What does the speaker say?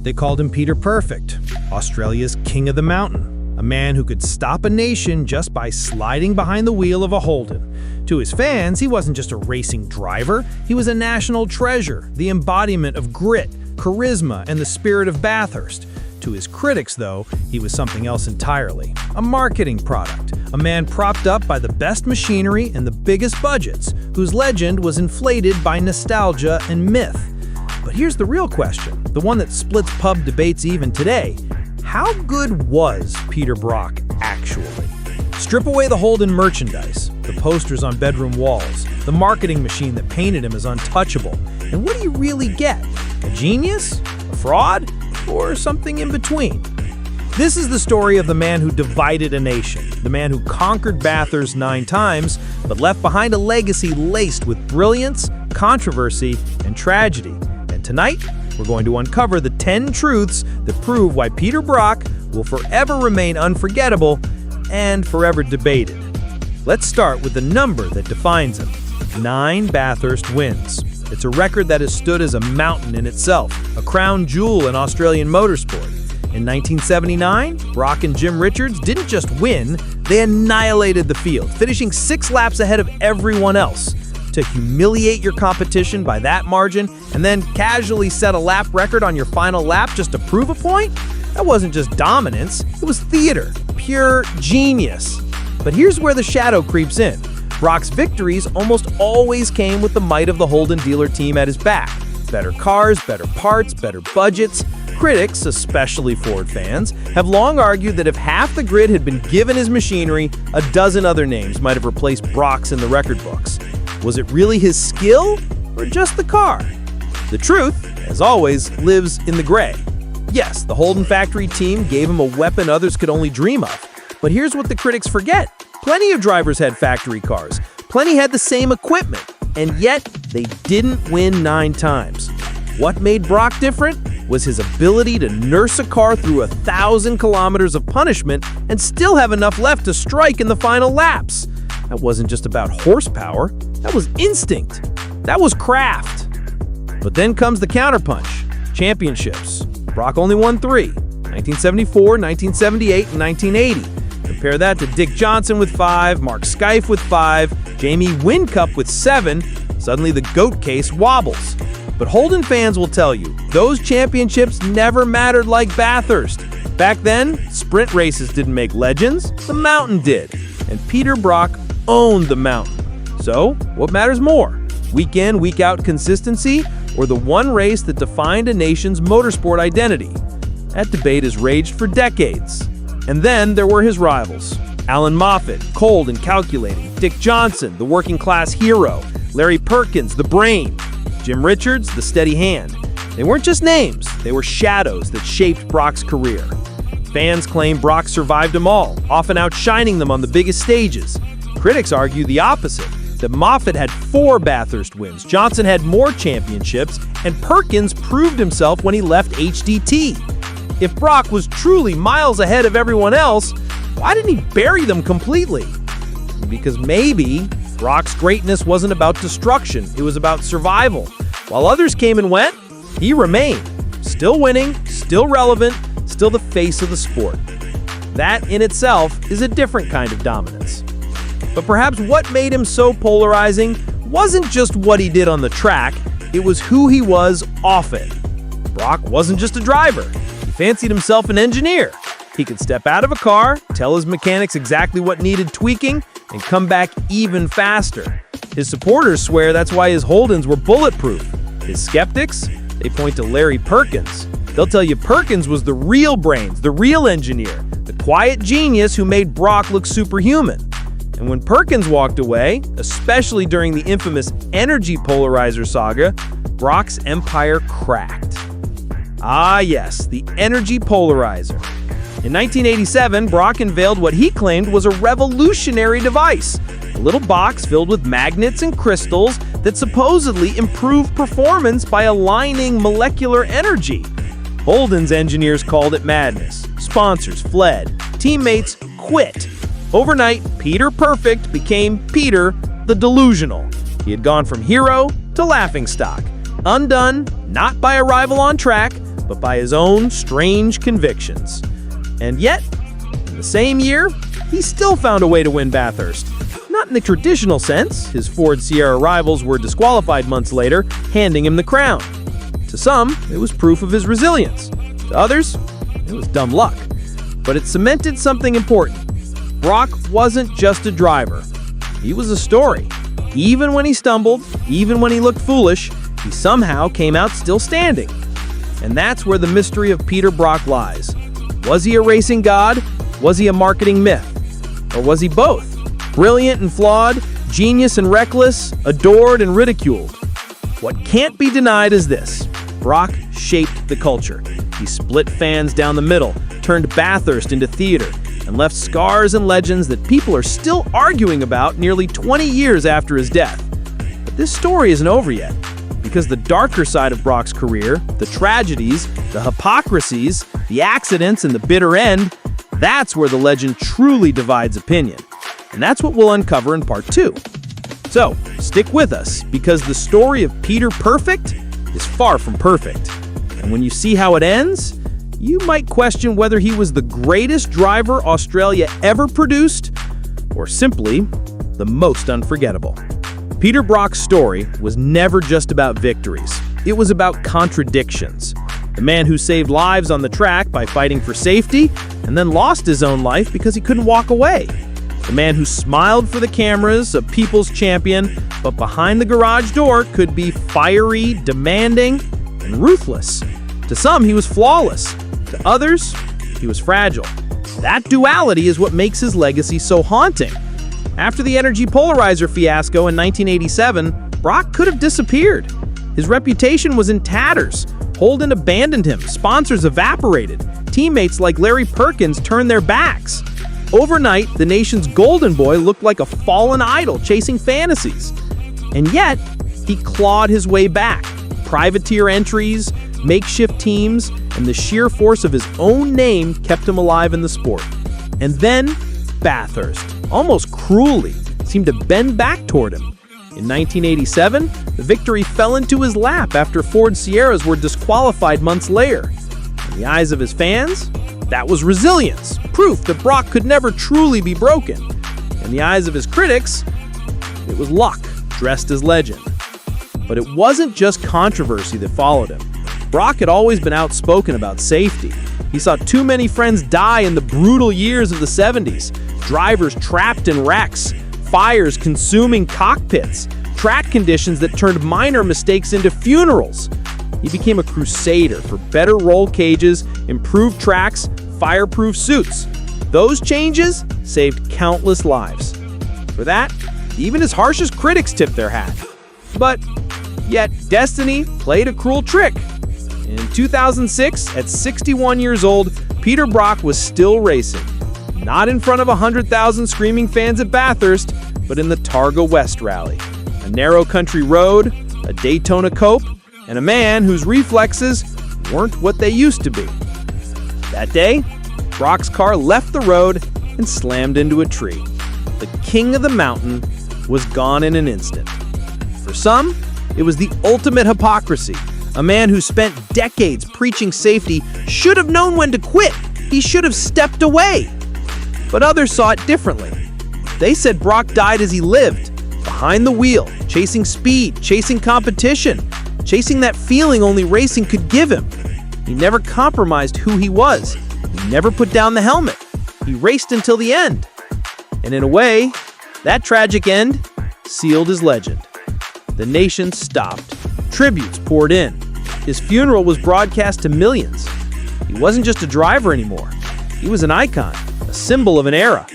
They called him Peter Perfect, Australia's king of the mountain, a man who could stop a nation just by sliding behind the wheel of a Holden. To his fans, he wasn't just a racing driver, he was a national treasure, the embodiment of grit, charisma, and the spirit of Bathurst. To his critics, though, he was something else entirely. A marketing product, a man propped up by the best machinery and the biggest budgets, whose legend was inflated by nostalgia and myth. But here's the real question, the one that splits pub debates even today. How good was Peter Brock actually? Strip away the Holden merchandise, the posters on bedroom walls, the marketing machine that painted him as untouchable, and what do you really get? A genius? A fraud? Or something in between? This is the story of the man who divided a nation, the man who conquered Bathurst 9 times, but left behind a legacy laced with brilliance, controversy, and tragedy. And tonight, we're going to uncover the 10 truths that prove why Peter Brock will forever remain unforgettable and forever debated. Let's start with the number that defines him: 9 Bathurst wins. It's a record that has stood as a mountain in itself, a crown jewel in Australian motorsport. In 1979, Brock and Jim Richards didn't just win, they annihilated the field, finishing 6 laps ahead of everyone else. To humiliate your competition by that margin and then casually set a lap record on your final lap just to prove a point? That wasn't just dominance, it was theater, pure genius. But here's where the shadow creeps in. Brock's victories almost always came with the might of the Holden dealer team at his back. Better cars, better parts, better budgets. Critics, especially Ford fans, have long argued that if half the grid had been given his machinery, a dozen other names might have replaced Brock's in the record books. Was it really his skill or just the car? The truth, as always, lives in the gray. Yes, the Holden factory team gave him a weapon others could only dream of. But here's what the critics forget. Plenty of drivers had factory cars. Plenty had the same equipment. And yet, they didn't win 9 times. What made Brock different was his ability to nurse a car through 1,000 kilometers of punishment and still have enough left to strike in the final laps. That wasn't just about horsepower. That was instinct. That was craft. But then comes the counterpunch. Championships. Brock only won 3. 1974, 1978, and 1980. Compare that to Dick Johnson with 5, Mark Skife with 5, Jamie Whincup with 7. Suddenly the GOAT case wobbles. But Holden fans will tell you, those championships never mattered like Bathurst. Back then, sprint races didn't make legends, the mountain did. And Peter Brock owned the mountain. So, what matters more? Week in, week out consistency, or the one race that defined a nation's motorsport identity? That debate has raged for decades. And then there were his rivals. Alan Moffat, cold and calculating. Dick Johnson, the working class hero. Larry Perkins, the brain. Jim Richards, the steady hand. They weren't just names, they were shadows that shaped Brock's career. Fans claim Brock survived them all, often outshining them on the biggest stages. Critics argue the opposite, that Moffat had 4 Bathurst wins, Johnson had more championships, and Perkins proved himself when he left HDT. If Brock was truly miles ahead of everyone else, why didn't he bury them completely? Because maybe Brock's greatness wasn't about destruction, it was about survival. While others came and went, he remained. Still winning, still relevant, still the face of the sport. That in itself is a different kind of dominance. But perhaps what made him so polarizing wasn't just what he did on the track, it was who he was off it. Brock wasn't just a driver. He fancied himself an engineer. He could step out of a car, tell his mechanics exactly what needed tweaking, and come back even faster. His supporters swear that's why his Holdens were bulletproof. His skeptics, they point to Larry Perkins. They'll tell you Perkins was the real brains, the real engineer, the quiet genius who made Brock look superhuman. And when Perkins walked away, especially during the infamous energy polarizer saga, Brock's empire cracked. Ah yes, the energy polarizer. In 1987, Brock unveiled what he claimed was a revolutionary device, a little box filled with magnets and crystals that supposedly improved performance by aligning molecular energy. Holden's engineers called it madness. Sponsors fled. Teammates quit. Overnight, Peter Perfect became Peter the Delusional. He had gone from hero to laughingstock. Undone, not by a rival on track, but by his own strange convictions. And yet, in the same year, he still found a way to win Bathurst. Not in the traditional sense. His Ford Sierra rivals were disqualified months later, handing him the crown. To some, it was proof of his resilience. To others, it was dumb luck. But it cemented something important. Brock wasn't just a driver. He was a story. Even when he stumbled, even when he looked foolish, he somehow came out still standing. And that's where the mystery of Peter Brock lies. Was he a racing god? Was he a marketing myth? Or was he both? Brilliant and flawed, genius and reckless, adored and ridiculed. What can't be denied is this. Brock shaped the culture. He split fans down the middle, turned Bathurst into theater, and left scars and legends that people are still arguing about nearly 20 years after his death. But this story isn't over yet, because the darker side of Brock's career, the tragedies, the hypocrisies, the accidents, and the bitter end, that's where the legend truly divides opinion. And that's what we'll uncover in part 2. So, stick with us, because the story of Peter Perfect is far from perfect. And when you see how it ends, you might question whether he was the greatest driver Australia ever produced, or simply the most unforgettable. Peter Brock's story was never just about victories. It was about contradictions. The man who saved lives on the track by fighting for safety, and then lost his own life because he couldn't walk away. The man who smiled for the cameras, a people's champion, but behind the garage door could be fiery, demanding, and ruthless. To some, he was flawless. To others, he was fragile. That duality is what makes his legacy so haunting. After the energy polarizer fiasco in 1987, Brock could have disappeared. His reputation was in tatters. Holden abandoned him, sponsors evaporated, teammates like Larry Perkins turned their backs. Overnight, the nation's golden boy looked like a fallen idol chasing fantasies. And yet, he clawed his way back. Privateer entries, makeshift teams, and the sheer force of his own name kept him alive in the sport. And then, Bathurst, almost cruelly, seemed to bend back toward him. In 1987, the victory fell into his lap after Ford Sierras were disqualified months later. In the eyes of his fans, that was resilience, proof that Brock could never truly be broken. In the eyes of his critics, it was luck, dressed as legend. But it wasn't just controversy that followed him. Brock had always been outspoken about safety. He saw too many friends die in the brutal years of the 70s. Drivers trapped in wrecks, fires consuming cockpits, track conditions that turned minor mistakes into funerals. He became a crusader for better roll cages, improved tracks, fireproof suits. Those changes saved countless lives. For that, even his harshest critics tipped their hat. But yet, destiny played a cruel trick. In 2006, at 61 years old, Peter Brock was still racing. Not in front of 100,000 screaming fans at Bathurst, but in the Targa West Rally. A narrow country road, a Daytona Cope, and a man whose reflexes weren't what they used to be. That day, Brock's car left the road and slammed into a tree. The king of the mountain was gone in an instant. For some, it was the ultimate hypocrisy. A man who spent decades preaching safety should have known when to quit. He should have stepped away. But others saw it differently. They said Brock died as he lived, behind the wheel, chasing speed, chasing competition, chasing that feeling only racing could give him. He never compromised who he was. He never put down the helmet. He raced until the end. And in a way, that tragic end sealed his legend. The nation stopped. Tributes poured in. His funeral was broadcast to millions. He wasn't just a driver anymore. He was an icon, a symbol of an era.